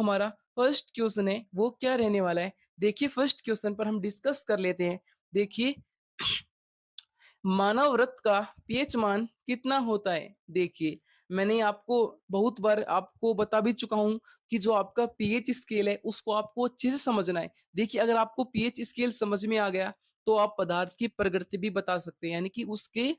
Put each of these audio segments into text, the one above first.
हमारा first question है वो क्या रहने वाला है। देखिए फर्स्ट क्वेश्चन पर हम डिस्कस कर लेते हैं। देखिए मानव रक्त का पीएच मान कितना होता है। देखिए मैंने आपको बहुत बार आपको बता भी चुका हूं कि जो आपका पीएच स्केल है उसको आपको अच्छे से समझना है। देखिए अगर आपको पीएच स्केल समझ में आ गया तो आप पदार्थ की प्रकृति भी बता सकते हैं, यानी कि उसके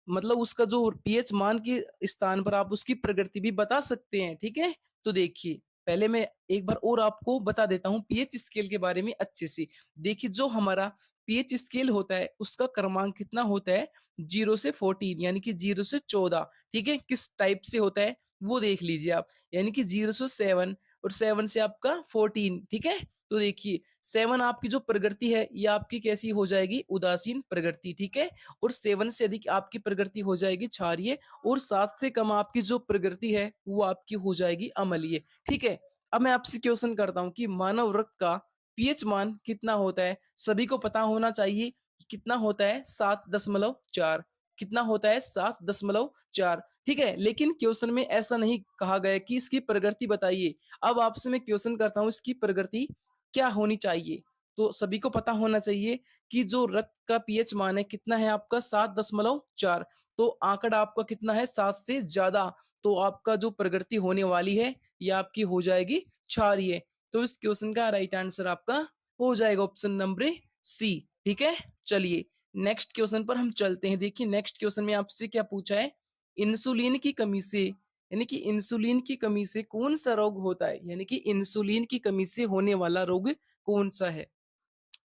मतलब उसका जो पीएच मान के स्थान पर आप उसकी प्रकृति भी बता सकते हैं, ठीक है। तो देखिए पहले मैं एक बार और आपको बता देता हूँ पीएच स्केल के बारे में अच्छे से। देखिए जो हमारा पीएच स्केल होता है उसका क्रमांक कितना होता है, 0 से 14, यानी कि 0 से 14, ठीक है। किस टाइप से होता है वो देख लीजिए आप, यानी कि 0 से 7 और 7 से आपका 14, ठीक है। तो देखिए 7 आपकी जो प्रकृति है ये आपकी कैसी हो जाएगी, उदासीन प्रकृति, ठीक है। और 7 से अधिक आपकी प्रकृति हो जाएगी क्षारीय, और 7 से कम आपकी जो प्रकृति है वो आपकी हो जाएगी अम्लीय, ठीक है। अब मैं आपसे क्वेश्चन करता हूँ कि मानव रक्त का पीएच मान कितना होता है। सभी को पता होना चाहिए कि कितना होता है, 7.4। कितना होता है, 7.4, ठीक है। लेकिन क्वेश्चन में ऐसा नहीं कहा गया कि इसकी प्रकृति बताइए। अब आपसे मैं क्वेश्चन करता हूँ इसकी प्रकृति क्या होनी चाहिए। तो सभी को पता होना चाहिए कि जो रक्त का पीएच मान है कितना है आपका, 7.4। तो आंकड़ा आपका कितना है, 7 से ज्यादा। तो आपका जो प्रकृति होने वाली है ये आपकी हो जाएगी क्षारीय। तो इस क्वेश्चन का राइट आंसर आपका हो जाएगा ऑप्शन नंबर सी, ठीक है। चलिए नेक्स्ट क्वेश्चन पर हम चलते हैं। देखिए नेक्स्ट क्वेश्चन में आपसे क्या पूछा है, इंसुलिन की कमी से, यानी कि इंसुलिन की कमी से कौन सा रोग होता है, यानी कि इंसुलिन की कमी से होने वाला रोग कौन सा है।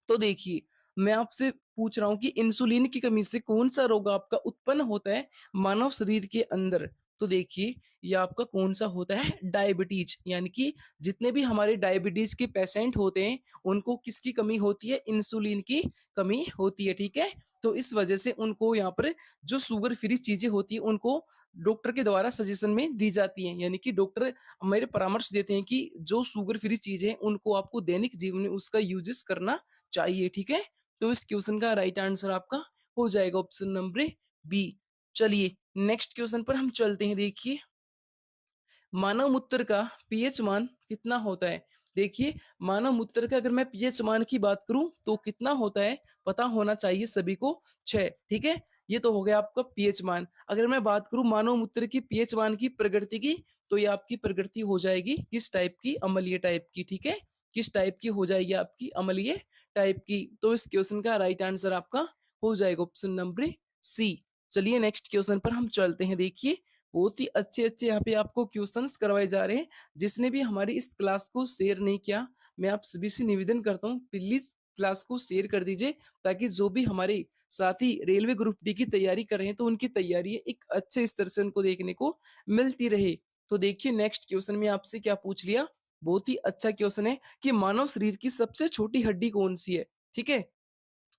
तो देखिए मैं आपसे पूछ रहा हूँ कि इंसुलिन की कमी से कौन सा रोग आपका उत्पन्न होता है मानव शरीर के अंदर। तो देखिए ये आपका कौन सा होता है, डायबिटीज, यानी कि जितने भी हमारे डायबिटीज के पेशेंट होते हैं उनको किसकी कमी होती है, इंसुलिन की कमी होती है, ठीक है। तो इस वजह से उनको यहाँ पर जो शुगर फ्री चीजें होती है उनको डॉक्टर के द्वारा सजेशन में दी जाती हैं, यानी कि डॉक्टर हमारे परामर्श देते हैं कि जो शुगर फ्री चीजें हैं उनको आपको दैनिक जीवन में उसका यूजेस करना चाहिए, ठीक है। तो इस क्वेश्चन का राइट आंसर आपका हो जाएगा ऑप्शन नंबर बी। चलिए नेक्स्ट क्वेश्चन पर हम चलते हैं। देखिए मानव मूत्र का पीएच मान कितना होता है। देखिए मानव मूत्र का अगर मैं पीएच मान की बात करूं तो कितना होता है, पता होना चाहिए सभी को, 6, ठीक है। ये तो हो गया आपका पीएच मान। अगर मैं बात करूं मानव मूत्र की पीएच मान की प्रकृति की, तो ये आपकी प्रकृति हो जाएगी किस टाइप की, अम्लीय टाइप की, ठीक है। किस टाइप की हो जाएगी आपकी, अम्लीय टाइप की। तो इस क्वेश्चन का राइट आंसर आपका हो जाएगा ऑप्शन नंबर सी। चलिए नेक्स्ट क्वेश्चन पर हम चलते हैं। देखिए बहुत ही अच्छे-अच्छे यहाँ पे आपको क्वेश्चंस करवाए जा रहे हैं। जिसने भी हमारी इस क्लास को शेयर नहीं किया, मैं आप सभी से निवेदन करता हूँ प्लीज़ क्लास को शेयर कर दीजिए, ताकि जो भी हमारे साथी रेलवे ग्रुप डी की तैयारी कर रहे हैं तो उनकी तैयारी एक अच्छे स्तर से उनको देखने को मिलती रहे। तो देखिए नेक्स्ट क्वेश्चन में आपसे क्या पूछ लिया, बहुत ही अच्छा क्वेश्चन है कि मानव शरीर की सबसे छोटी हड्डी कौन-सी है? ठीक है?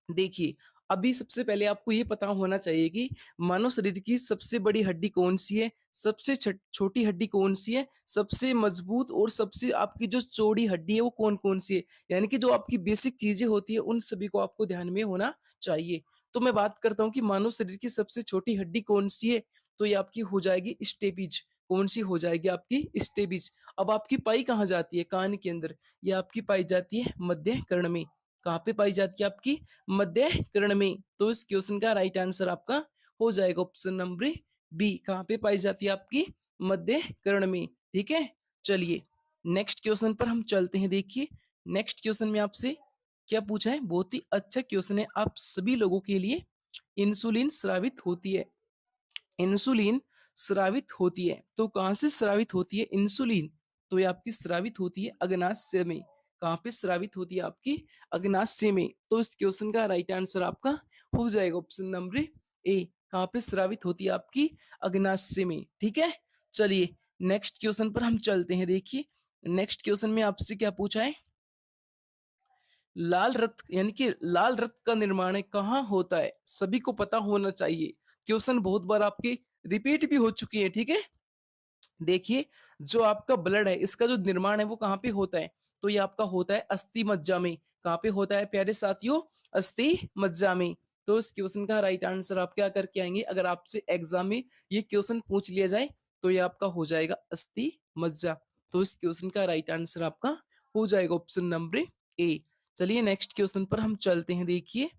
देखिए, अभी सबसे पहले आपको ये पता होना चाहिए कि मानव शरीर की सबसे बड़ी हड्डी कौन-सी है, सबसे छोटी हड्डी कौन-सी है, सबसे मजबूत और सबसे आपकी जो चौड़ी हड्डी है वो कौन-कौन सी है। यानी कि जो आपकी बेसिक चीज़ें होती हैं उन सभी को आपको ध्यान में होना चाहिए। तो मैं बात करता हूँ कि मानव शरीर की सबसे छोटी हड्डी कौन-सी है, तो ये आपकी हो जाएगी स्टेपिज। कौन-सी हो जाएगी आपकी, स्टेपिज। अब आपकी पाई कहाँ जाती है, कान के अंदर, ये आपकी पाई जाती है मध्य कर्ण में। कहाँ पे पाई जाती है आपकी, मध्य कर्ण में। तो इस क्वेश्चन का राइट आंसर आपका हो जाएगा ऑप्शन नंबर बी। कहाँ पे पाई जाती है आपकी, मध्य कर्ण में, ठीक है। चलिए नेक्स्ट क्वेश्चन पर हम चलते हैं। देखिए नेक्स्ट क्वेश्चन में आपसे क्या पूछा है, बहुत ही अच्छा क्वेश्चन है आप सभी लोगों के लिए। इंसुलिन स्रावित होती है, इंसुलिन स्रावित होती है तो कहाँ से स्रावित होती है इंसुलिन, तो ये आपकी स्रावित होती है अग्नाशय में। कहाँ पे स्रावित होती है आपकी, अग्नाशय में। तो इस क्वेश्चन का राइट आंसर आपका हो जाएगा ऑप्शन नंबर ए। कहाँ पे स्रावित होती है आपकी, अग्नाशय में, ठीक है। चलिए नेक्स्ट क्वेश्चन पर हम चलते हैं। देखिए नेक्स्ट क्वेश्चन में आपसे क्या पूछा है, लाल रक्त, यानी कि लाल रक्त का निर्माण कहाँ होता है, सभी को पता होना चाहिए। क्वेश्चन बहुत बार आपके रिपीट भी हो चुकी है, ठीक है। देखिए जो आपका ब्लड है इसका जो निर्माण है वो कहाँ पे होता है, तो ये आपका होता है अस्थि मज्जा में। कहाँ पे होता है प्यारे साथियों, अस्थि मज्जा में। तो इस क्वेश्चन का राइट आंसर आप क्या करके आएंगे, अगर आपसे एग्जाम में ये क्वेश्चन पूछ लिया जाए तो ये आपका हो जाएगा अस्थि मज्जा। तो इस क्वेश्चन का राइट आंसर आपका हो जाएगा ऑप्शन नंबर ए। चलिए नेक्स्ट क्वेश्चन पर हम चलते हैं। देखिए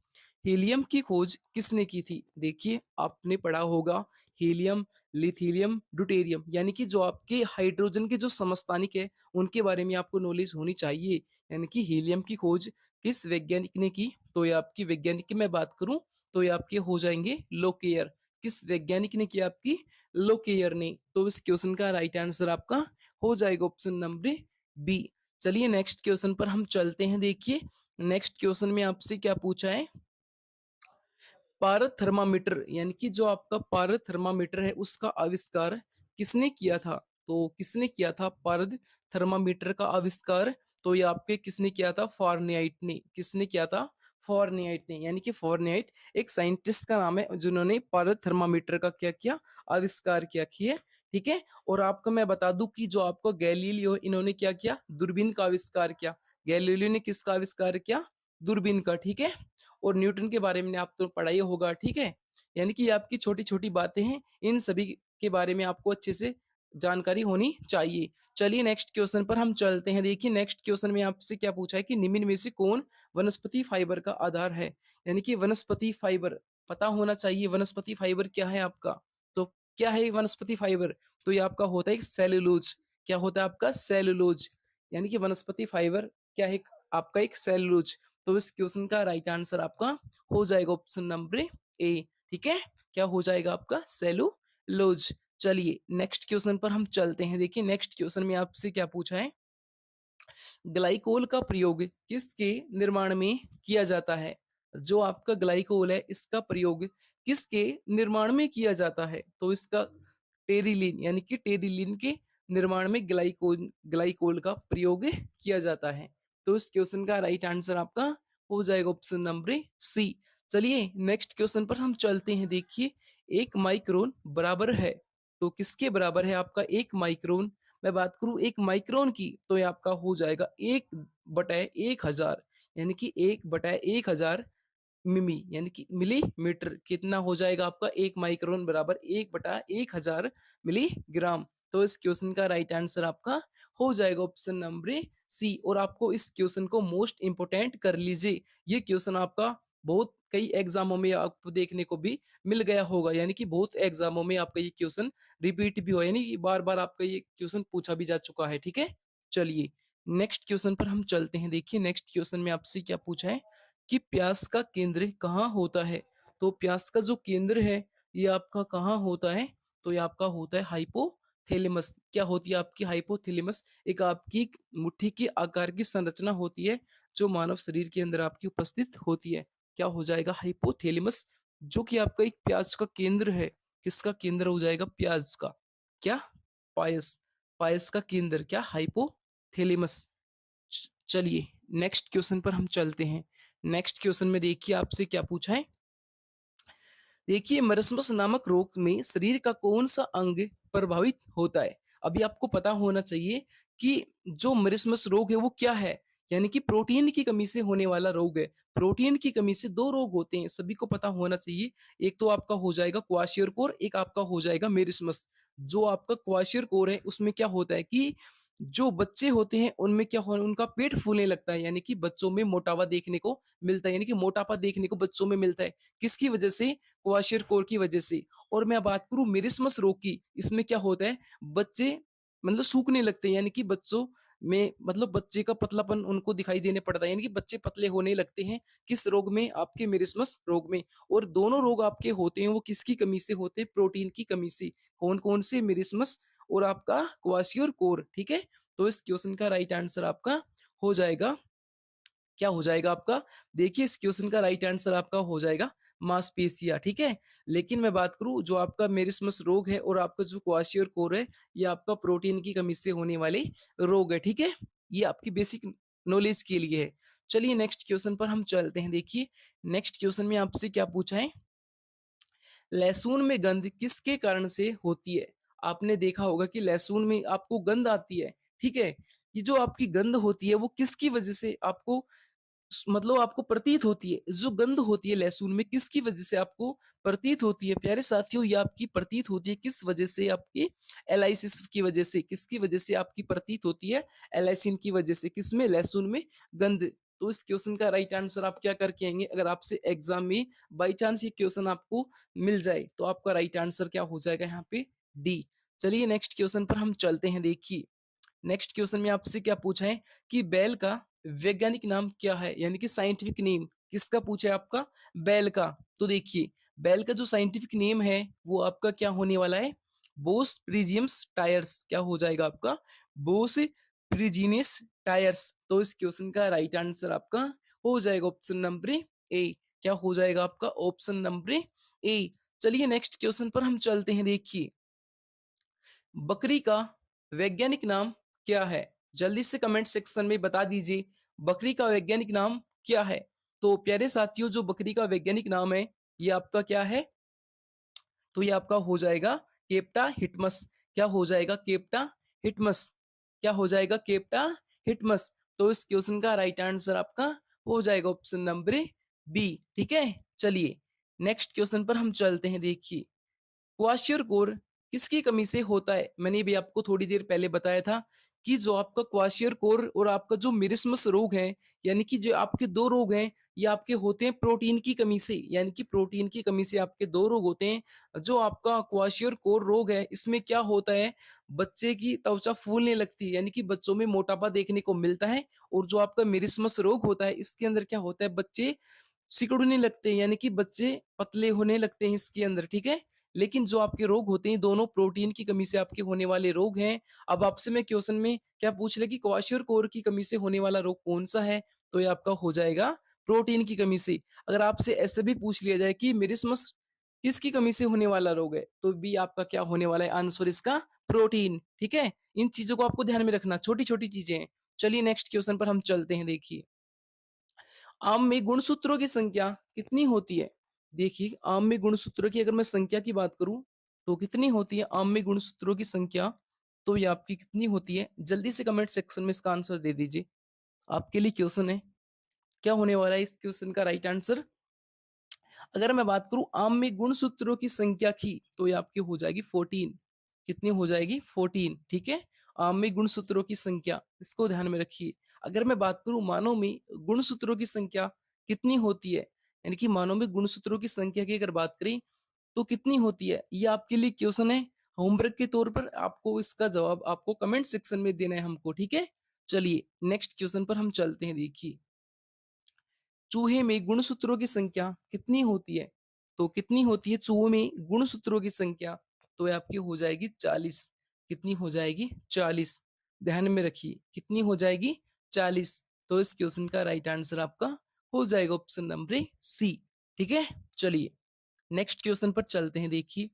हीलियम की खोज किसने की थी? देखिए आपने पढ़ा होगा हीलियम, लिथियम, ड्यूटेरियम, यानी कि जो आपके हाइड्रोजन के जो समस्थानिक है उनके बारे में आपको नॉलेज होनी चाहिए। यानी कि हीलियम की खोज किस वैज्ञानिक ने की? तो ये आपकी वैज्ञानिक की मैं बात करूं तो ये आपके हो जाएंगे लोकेयर। किस वैज्ञानिक ने किया? आपकी लोकेयर ने। तो इस क्वेश्चन का राइट आंसर आपका हो जाएगा ऑप्शन नंबर बी। चलिए नेक्स्ट क्वेश्चन पर हम चलते हैं। देखिए नेक्स्ट क्वेश्चन में आपसे क्या पूछा है? पारद थर्मामीटर, यानी कि जो आपका पारद थर्मामीटर है उसका आविष्कार किसने किया था? तो किसने किया था पारद थर्मामीटर का आविष्कार? तो ये आपके किसने किया था? फॉरनाइट ने। किसने किया था? फॉरनाइट ने। यानी कि फॉरनाइट एक साइंटिस्ट का नाम है जिन्होंने पारद थर्मामीटर का क्या किया? आविष्कार किया किया ठीक है। और आपको मैं बता दूं कि जो आपको गैलीलियो, इन्होंने क्या किया? दूरबीन का आविष्कार किया। गैलीलियो ने किसका आविष्कार किया? दूरबीन का। ठीक है। और न्यूटन के बारे में आप तो पढ़ा ही होगा। ठीक है। यानी कि ये आपकी छोटी छोटी बातें हैं, इन सभी के बारे में आपको अच्छे से जानकारी होनी चाहिए। चलिए नेक्स्ट क्वेश्चन पर हम चलते हैं। देखिए नेक्स्ट क्वेश्चन में आपसे क्या पूछा है कि निम्न में से कौन वनस्पति फाइबर का आधार है? यानी कि वनस्पति फाइबर पता होना चाहिए। वनस्पति फाइबर क्या है आपका? तो क्या है वनस्पति फाइबर? तो ये आपका होता है सेलुलोज। क्या होता है आपका? सेलुलोज। यानी कि वनस्पति फाइबर क्या है? आपका एक सेलुलोज। तो इस क्वेश्चन का राइट आंसर आपका हो जाएगा ऑप्शन नंबर ए। ठीक है। क्या हो जाएगा आपका? सेलुलोज। चलिए नेक्स्ट क्वेश्चन पर हम चलते हैं। देखिए नेक्स्ट क्वेश्चन में आपसे क्या पूछा है? ग्लाइकोल का प्रयोग किसके निर्माण में किया जाता है? जो आपका ग्लाइकोल है इसका प्रयोग किसके निर्माण में किया जाता है? तो इसका टेरिलीन, यानी कि टेरिलीन के निर्माण में ग्लाइकोल ग्लाइकोल का प्रयोग किया जाता है। तो इस क्वेश्चन का राइट आंसर आपका हो जाएगा ऑप्शन नंबर सी। चलिए नेक्स्ट क्वेश्चन पर हम चलते हैं। देखिए एक माइक्रोन बराबर है, तो किसके बराबर है आपका एक माइक्रोन? मैं बात करूं एक माइक्रोन की तो ये आपका हो जाएगा 1/1000, यानी कि 1/1000 मिमी, यानी कि मिलीमीटर। कितना हो जाएगा आपका? एक माइक्रोन बराबर 1/1000 मिलीग्राम। तो इस क्वेश्चन का राइट आंसर आपका हो जाएगा ऑप्शन नंबर सी। और आपको इस क्वेश्चन को मोस्ट इंपोर्टेंट कर लीजिए। ये क्वेश्चन आपका बहुत कई एग्जामों में आपको देखने को भी मिल गया होगा। यानी कि बहुत एग्जामों में आपका ये क्वेश्चन रिपीट भी हुआ, यानी कि बार बार आपका ये क्वेश्चन पूछा भी जा चुका है। ठीक है। चलिए नेक्स्ट क्वेश्चन पर हम चलते हैं। देखिए नेक्स्ट क्वेश्चन में आपसे क्या पूछा है कि प्यास का केंद्र कहाँ होता है? तो प्यास का जो केंद्र है ये आपका कहाँ होता है? तो ये आपका होता है हाइपोथैलेमस। क्या होती है आपकी हाइपोथैलेमस? एक आपकी मुट्ठी के आकार की संरचना होती है जो मानव शरीर के अंदर आपकी उपस्थित होती है। क्या हो जाएगा? हाइपोथैलेमस, जो कि आपका एक प्याज का केंद्र है। किसका केंद्र हो जाएगा? प्याज का। क्या? पायस। पायस का केंद्र क्या? हाइपोथैलेमस। चलिए नेक्स्ट क्वेश्चन पर हम चलते हैं। नेक्स्ट क्वेश्चन में देखिए आपसे क्या पूछा है? देखिए मरस्मस नामक रोग में शरीर का कौन सा अंग प्रभावित होता है? अभी आपको पता होना चाहिए कि जो मरस्मस रोग है वो क्या है। यानी कि प्रोटीन की कमी से होने वाला रोग है। प्रोटीन की कमी से दो रोग होते हैं, सभी को पता होना चाहिए। एक तो आपका हो जाएगा क्वाशियरकोर, एक आपका हो जाएगा मेरिस्मस। जो आपका क्वाशियरकोर है उसमें क्या होता है कि जो बच्चे होते हैं उनमें क्या हो, उनका पेट फूलने लगता है। यानी कि बच्चों में मोटापा देखने को मिलता है। यानी कि मोटापा देखने को बच्चों में मिलता है। किसकी वजह से? क्वाशियरकोर की वजह से। और मैं बात करूं मेरिस्मस रोग की, इसमें क्या होता है? बच्चे मतलब सूखने लगते हैं। यानी कि बच्चों में मतलब बच्चे का पतलापन उनको दिखाई देने पड़ता है। यानी कि बच्चे पतले होने लगते हैं। किस रोग में? आपके मेरिस्मस रोग में। और दोनों रोग आपके होते हैं वो किसकी कमी से होते हैं? प्रोटीन की कमी से। कौन कौन से? मेरिस्मस और आपका क्वाशियरकोर। ठीक है। तो इस क्वेश्चन का राइट आंसर आपका हो जाएगा, क्या हो जाएगा आपका? देखिए इस क्वेश्चन का राइट आंसर आपका हो जाएगा मांसपेशियां। ठीक है। लेकिन मैं बात करूं जो आपका मेरिस्मस रोग है और आपका जो क्वाशियरकोर है ये आपका प्रोटीन की कमी से होने वाले रोग है। ठीक है। ये आपकी बेसिक नॉलेज के लिए है। चलिए नेक्स्ट क्वेश्चन पर हम चलते हैं। देखिए नेक्स्ट क्वेश्चन में आपसे क्या पूछा है? लहसुन में गंध किसके कारण से होती है? आपने देखा होगा कि लहसुन में आपको गंध आती है। ठीक है। ये जो आपकी गंध होती है वो किसकी वजह से आपको मतलब आपको प्रतीत होती है, जो गंध होती है लहसुन में किसकी वजह से आपको प्रतीत होती है प्यारे साथियों, ये आपकी प्रतीत होती है किस वजह से, आपकी एलाइसिस की वजह से, किसकी वजह से आपकी प्रतीत होती है, एलाइसिन की वजह से, किसमें, लहसुन में गंध। तो इस क्वेश्चन का राइट आंसर आप क्या करके आएंगे, अगर आपसे एग्जाम में बाई चांस ये क्वेश्चन आपको मिल जाए तो आपका राइट आंसर क्या हो जाएगा यहाँ पे, डी। चलिए नेक्स्ट क्वेश्चन पर हम चलते हैं। देखिए नेक्स्ट क्वेश्चन में आपसे क्या पूछा है कि बैल का वैज्ञानिक नाम क्या है, यानी कि साइंटिफिक नेम किसका पूछा है, आपका बैल का। तो देखिए बैल का जो साइंटिफिक नेम है वो आपका क्या होने वाला है, बोस प्रीजियम्स टायर्स, क्या हो जाएगा आपका, बोस प्रीजियस टायर्स। तो इस क्वेश्चन का राइट आंसर आपका हो जाएगा ऑप्शन नंबर ए, क्या हो जाएगा आपका, ऑप्शन नंबर ए। चलिए नेक्स्ट क्वेश्चन पर हम चलते हैं। देखिए बकरी का वैज्ञानिक नाम क्या है, जल्दी से कमेंट सेक्शन में बता दीजिए बकरी का वैज्ञानिक नाम क्या है। तो प्यारे साथियों जो बकरी का वैज्ञानिक नाम है ये आपका क्या है, तो ये आपका हो जाएगा केप्टा हिटमस, क्या हो जाएगा, केप्टा हिटमस, क्या हो जाएगा, केप्टा हिटमस। तो इस क्वेश्चन का राइट आंसर आपका हो जाएगा ऑप्शन नंबर बी। ठीक है, चलिए नेक्स्ट क्वेश्चन पर हम चलते हैं। देखिए क्वाशियरकोर किसकी कमी से होता है, मैंने भी आपको थोड़ी देर पहले बताया था कि जो आपका क्वाशियरकोर और आपका जो मिरिस्मस रोग है, यानी कि जो आपके दो रोग हैं ये आपके होते हैं प्रोटीन की कमी से, यानी कि प्रोटीन की कमी से आपके दो रोग होते हैं। जो आपका क्वाशियरकोर रोग है इसमें क्या होता है, बच्चे की त्वचा फूलने लगती है, यानी कि बच्चों में मोटापा देखने को मिलता है। और जो आपका मिरिस्मस रोग होता है इसके अंदर क्या होता है, बच्चे सिकुड़ने लगते हैं, यानी कि बच्चे पतले होने लगते हैं इसके अंदर। ठीक है, लेकिन जो आपके रोग होते हैं दोनों प्रोटीन की कमी से आपके होने वाले रोग हैं। अब आपसे मैं क्वेश्चन में क्या पूछ ले कि क्वाशियरकोर की कमी से होने वाला रोग कौन सा है, तो ये आपका हो जाएगा प्रोटीन की कमी से। अगर आपसे ऐसे भी पूछ लिया जाए कि मेरिस्मस किसकी कमी से होने वाला रोग है, तो भी आपका क्या होने वाला है आंसर इसका, प्रोटीन। ठीक है, इन चीजों को आपको ध्यान में रखना, छोटी छोटी चीजें हैं। चलिए नेक्स्ट क्वेश्चन पर हम चलते हैं। देखिए आम में गुणसूत्रों की संख्या कितनी होती है, देखिए आम में गुणसूत्रों की अगर मैं संख्या की बात करूं तो कितनी होती है आम में गुणसूत्रों की संख्या, तो ये आपकी कितनी होती है, जल्दी से कमेंट सेक्शन में इसका आंसर दे दीजिए। आपके लिए क्वेश्चन है, क्या होने वाला है इस क्वेश्चन का राइट आंसर। अगर मैं बात करूं आम में गुणसूत्रों की संख्या की, तो ये आपकी हो जाएगी 14, कितनी हो जाएगी 14। ठीक है, आम में गुणसूत्रों की संख्या, इसको ध्यान में रखिए। अगर मैं बात करूं मानव में गुणसूत्रों की संख्या कितनी होती है, यानी कि मानव में गुणसूत्रों की संख्या की अगर बात करें तो कितनी होती है, ये आपके लिए क्वेश्चन है, होमवर्क के तौर पर आपको इसका जवाब आपको कमेंट सेक्शन में देना है हमको। ठीक है, चलिए नेक्स्ट क्वेश्चन पर हम चलते हैं। देखिए चूहे में गुणसूत्रों की संख्या कितनी होती है, तो कितनी होती है चूहे में गुणसूत्रों की संख्या, तो ये आपकी हो जाएगी 40, कितनी हो जाएगी 40, ध्यान में रखिए कितनी हो जाएगी 40। तो इस क्वेश्चन का राइट आंसर आपका हो जाएगा ऑप्शन नंबर सी। ठीक है, चलिए नेक्स्ट क्वेश्चन पर चलते हैं। देखिए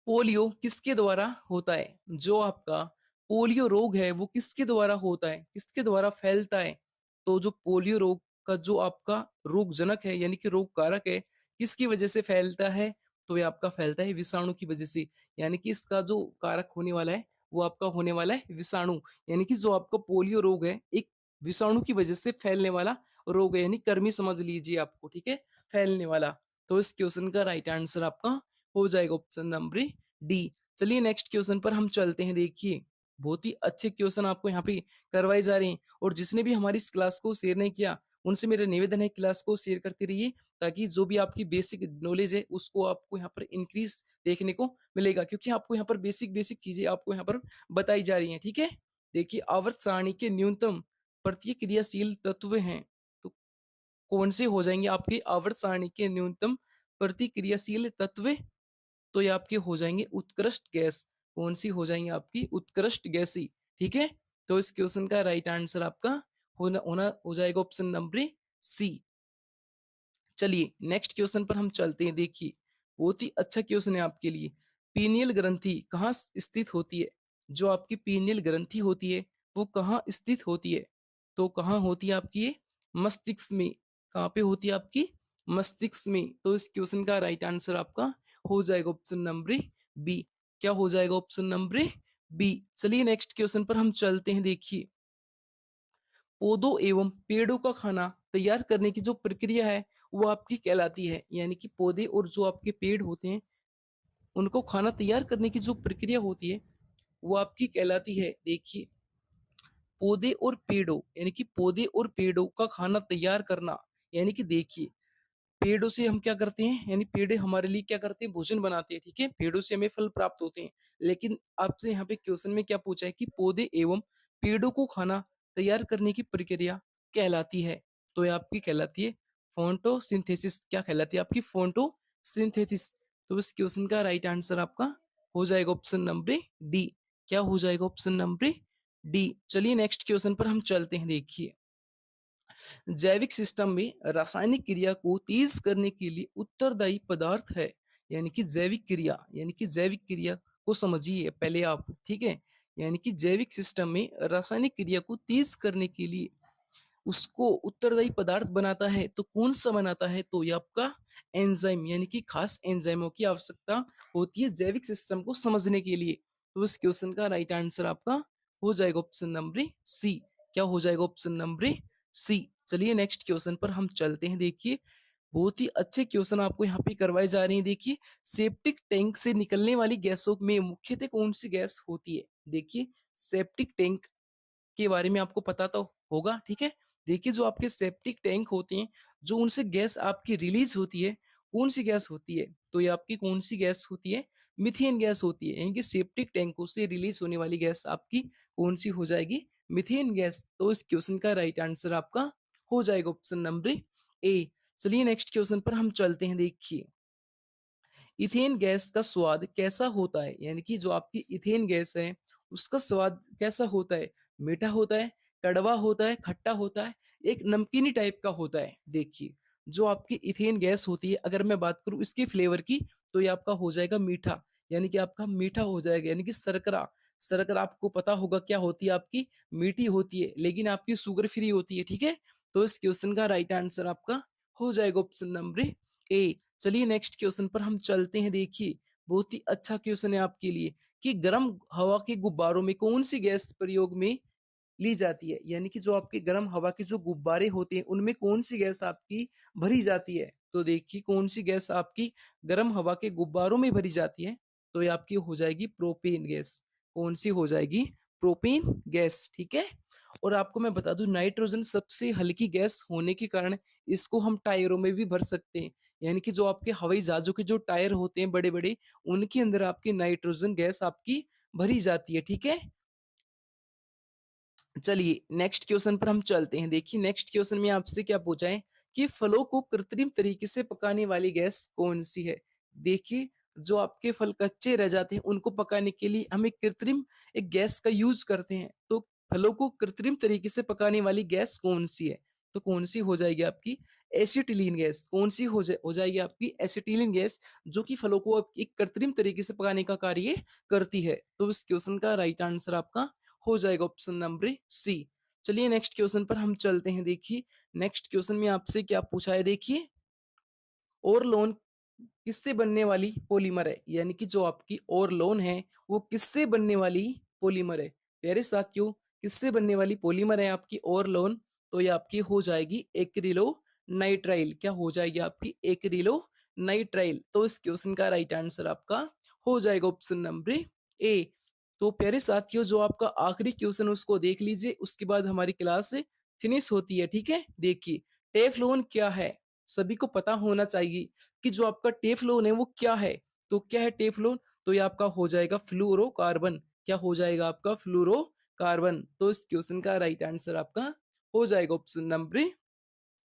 पोलियो किसके द्वारा होता है, जो आपका पोलियो रोग है वो किसके द्वारा होता है, किसके द्वारा फैलता है। तो जो पोलियो रोग का जो आपका रोग जनक है, यानी कि रोग कारक है, किसकी वजह से फैलता है, तो ये आपका फैलता है विषाणु की वजह से। यानी कि इसका जो कारक होने वाला है वो आपका होने वाला है विषाणु, यानी कि जो आपका पोलियो रोग है एक विषाणु की वजह से फैलने वाला रोग है, यानी कर्मी समझ लीजिए आपको। ठीक है, फैलने वाला। तो इस क्वेश्चन का राइट आंसर आपका हो जाएगा ऑप्शन नंबर डी। चलिए नेक्स्ट क्वेश्चन पर हम चलते हैं। देखिए बहुत ही अच्छे क्वेश्चन आपको यहाँ पे करवाए जा रहे हैं, और जिसने भी हमारी इस क्लास को शेयर नहीं किया उनसे मेरा निवेदन है क्लास को शेयर करते रहिए, ताकि जो भी आपकी बेसिक नॉलेज है उसको आपको यहाँ पर इंक्रीज देखने को मिलेगा, क्योंकि आपको यहाँ पर बेसिक बेसिक चीजें आपको यहाँ पर बताई जा रही हैं। ठीक है, देखिए आवर्त सारणी के न्यूनतम प्रतिक्रियाशील तत्व हैं, तो कौन से हो जाएंगे आपके आवर्त सारणी के न्यूनतम प्रतिक्रियाशील तत्व, तो ये आपके हो जाएंगे उत्कृष्ट गैस, कौन सी हो जाएंगी आपकी उत्कृष्ट गैसी। ठीक है, तो इस क्वेश्चन का राइट आंसर आपका होना होना हो जाएगा ऑप्शन नंबर सी। चलिए नेक्स्ट क्वेश्चन पर हम चलते हैं। देखिए बहुत ही अच्छा क्वेश्चन है आपके लिए, पीनियल ग्रंथि कहाँ स्थित होती है, जो आपकी पीनियल ग्रंथि होती है वो कहाँ स्थित होती है, तो कहाँ होती है आपकी ये, मस्तिष्क में, कहाँ पे होती है आपकी, मस्तिष्क में। तो इस क्वेश्चन का राइट आंसर आपका हो जाएगा ऑप्शन नंबर बी, क्या हो जाएगा ऑप्शन नंबर बी। चलिए नेक्स्ट क्वेश्चन पर हम चलते हैं। देखिए पौधों एवं पेड़ों का खाना तैयार करने की जो प्रक्रिया है वो आपकी कहलाती है। यानी कि पौधे और जो आपके पेड़ होते हैं उनको खाना तैयार करने की जो प्रक्रिया होती है वो आपकी कहलाती है। देखिए, पौधे और पेड़ों यानी कि पौधे और पेड़ों का खाना तैयार करना, यानी कि देखिए, पेड़ों से हम क्या करते हैं, यानी पेड़ हमारे लिए क्या करते हैं, भोजन बनाते हैं, ठीक है, पेड़ों से हमें फल प्राप्त होते हैं। लेकिन आपसे यहाँ पे क्वेश्चन में क्या पूछा है कि पौधे एवं पेड़ों को खाना तैयार करने की प्रक्रिया कहलाती है, तो ये आपकी कहलाती है फोटोसिंथेसिस। क्या कहलाती है आपकी? फोटोसिंथेसिस। तो इस क्वेश्चन का राइट आंसर आपका हो जाएगा ऑप्शन नंबर डी। क्या हो जाएगा? Option number D. चलिए नेक्स्ट क्वेश्चन पर हम चलते हैं। देखिए, जैविक सिस्टम में रासायनिक क्रिया को तेज करने के लिए उत्तरदायी पदार्थ है। यानी कि जैविक क्रिया, यानी कि जैविक क्रिया को समझिए पहले आप, ठीक है। यानी कि जैविक सिस्टम में रासायनिक क्रिया को तेज करने के लिए उसको उत्तरदायी पदार्थ बनाता है, तो कौन सा बनाता है? तो ये आपका एंजाइम, यानी कि खास एंजाइमों की आवश्यकता होती है जैविक सिस्टम को समझने के लिए। तो इस क्वेश्चन का राइट आंसर आपका हो जाएगा ऑप्शन नंबर सी। क्या हो जाएगा? Option number C. चलिए नेक्स्ट क्वेश्चन पर हम चलते हैं। देखिए, बहुत ही अच्छे क्वेश्चन आपको यहाँ पे करवाए जा रहे हैं। देखिए, सेप्टिक टैंक से निकलने वाली गैसों में मुख्यतः कौन सी गैस होती है? देखिए, सेप्टिक टैंक के बारे में आपको पता तो होगा, ठीक है। देखिए, जो आपके सेप्टिक टैंक होते हैं, जो उनसे गैस आपकी रिलीज होती है, कौन सी गैस होती है? तो ये आपकी कौन सी गैस होती है? मीथेन गैस होती है। यानी कि सेप्टिक टैंकों से रिलीज होने वाली गैस आपकी कौन सी हो जाएगी? Methane gas. तो इस क्वेश्चन का राइट आंसर आपका हो जाएगा ऑप्शन नंबर ए। चलिए नेक्स्ट क्वेश्चन पर हम चलते हैं। देखिए, इथेन गैस का स्वाद कैसा होता है? यानी कि जो आपकी इथेन गैस है, उसका स्वाद कैसा होता है? मीठा होता है, कड़वा होता है, खट्टा होता है, एक नमकीनी टाइप का होता है। देखिए, जो आपकी इथेन गैस होती है, अगर मैं बात करूँ इसके फ्लेवर की, तो ये आपका हो जाएगा मीठा। यानी कि आपका मीठा हो जाएगा, यानी कि शर्करा। शर्करा आपको पता होगा क्या होती है आपकी? मीठी होती है, लेकिन आपकी शुगर फ्री होती है, ठीक है। तो इस क्वेश्चन का राइट आंसर आपका हो जाएगा ऑप्शन नंबर ए। चलिए नेक्स्ट क्वेश्चन पर हम चलते हैं। देखिए, बहुत ही अच्छा क्वेश्चन है आपके लिए कि गर्म हवा के गुब्बारों में कौन सी गैस प्रयोग में ली जाती है? यानी कि जो आपके गर्म हवा के जो गुब्बारे होते हैं उनमें कौन सी गैस आपकी भरी जाती है? तो देखिए, कौन सी गैस आपकी गर्म हवा के गुब्बारों में भरी जाती है? तो ये आपकी हो जाएगी प्रोपेन गैस। कौन सी हो जाएगी? प्रोपेन गैस, ठीक है। और आपको मैं बता दूं, नाइट्रोजन सबसे हल्की गैस होने के कारण इसको हम टायरों में भी भर सकते हैं। यानी कि जो आपके हवाई जहाजों के जो टायर होते हैं बड़े बड़े, उनके अंदर आपकी नाइट्रोजन गैस आपकी भरी जाती है, ठीक है। चलिए नेक्स्ट क्वेश्चन पर हम चलते हैं। देखिए, नेक्स्ट क्वेश्चन में आपसे क्या पूछा है कि फलों को कृत्रिम तरीके से पकाने वाली गैस कौन सी है? देखिए, जो आपके फल कच्चे रह जाते हैं उनको पकाने के लिए हमें कृत्रिम एक गैस का यूज करते हैं। तो फलों को कृत्रिम तरीके से पकाने वाली गैस कौन सी है? तो कौन सी हो जाएगी आपकी? Acetylene gas. कौन सी हो जाएगी आपकी? एसिटिलीन गैस, जो कि फलों को एक कृत्रिम तरीके से पकाने का कार्य करती है। तो इस क्वेश्चन का राइट आंसर आपका हो जाएगा ऑप्शन नंबर सी। चलिए नेक्स्ट क्वेश्चन पर हम चलते हैं। देखिए, नेक्स्ट क्वेश्चन में आपसे क्या पूछा है? देखिए, ओरलोन किससे बनने वाली पॉलीमर है? यानी कि जो आपकी ओरलोन है वो किससे बनने वाली पॉलीमर है? प्यारे साथियों, किससे बनने वाली पॉलीमर है आपकी ओरलोन? तो ये आपकी हो जाएगी एक्रिलो नाइट्राइल। क्या हो जाएगी आपकी? Acrylo nitrile. तो इस क्वेश्चन का राइट आंसर आपका हो जाएगा ऑप्शन नंबर ए। तो प्यारे साथियों, जो आपका आखिरी क्वेश्चन उसको देख लीजिए, उसके बाद हमारी क्लास फिनिश होती है, ठीक है। देखिए, टेफ्लॉन क्या है? सभी को पता होना चाहिए कि जो आपका टेफ्लॉन है वो क्या है। तो क्या है टेफ्लॉन? तो ये आपका हो जाएगा फ्लोरोकार्बन। क्या हो जाएगा आपका? फ्लोरोकार्बन। तो इस क्वेश्चन का राइट आंसर आपका हो जाएगा ऑप्शन नंबर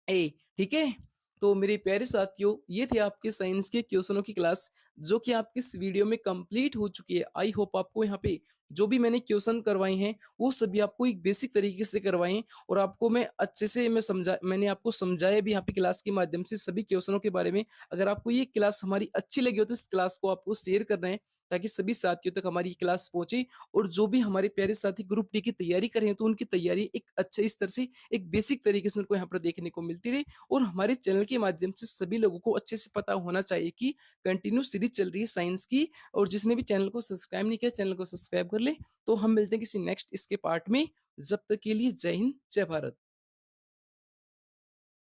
ए, ठीक है। तो मेरे प्यारे साथियों, ये थे आपके साइंस के क्वेश्चनों की क्लास, जो कि आपकी इस वीडियो में कंप्लीट हो चुकी है। आई होप आपको यहाँ पे जो भी मैंने क्वेश्चन करवाए हैं वो सभी आपको एक बेसिक तरीके से करवाए हैं, और आपको मैं अच्छे से मैंने आपको समझाया भी यहाँ पे क्लास के माध्यम से सभी क्वेश्चनों के बारे में। अगर आपको ये क्लास हमारी अच्छी लगी हो तो इस क्लास को आपको शेयर करना है, ताकि सभी साथियों तक हमारी ये क्लास पहुंचे। और जो भी हमारे प्यारे साथी ग्रुप डी की तैयारी कर रहे हैं, तो उनकी तैयारी एक अच्छे स्तर से, एक बेसिक तरीके से उनको यहाँ पर देखने को मिलती रहे। और हमारे चैनल के माध्यम से सभी लोगों को अच्छे से पता होना चाहिए कि कंटिन्यू सीरीज चल रही है साइंस की। और जिसने भी चैनल को सब्सक्राइब नहीं किया, चैनल को सब्सक्राइब कर ले। तो हम मिलते हैं किसी नेक्स्ट इसके पार्ट में। जब तक के लिए जय हिंद, जय भारत।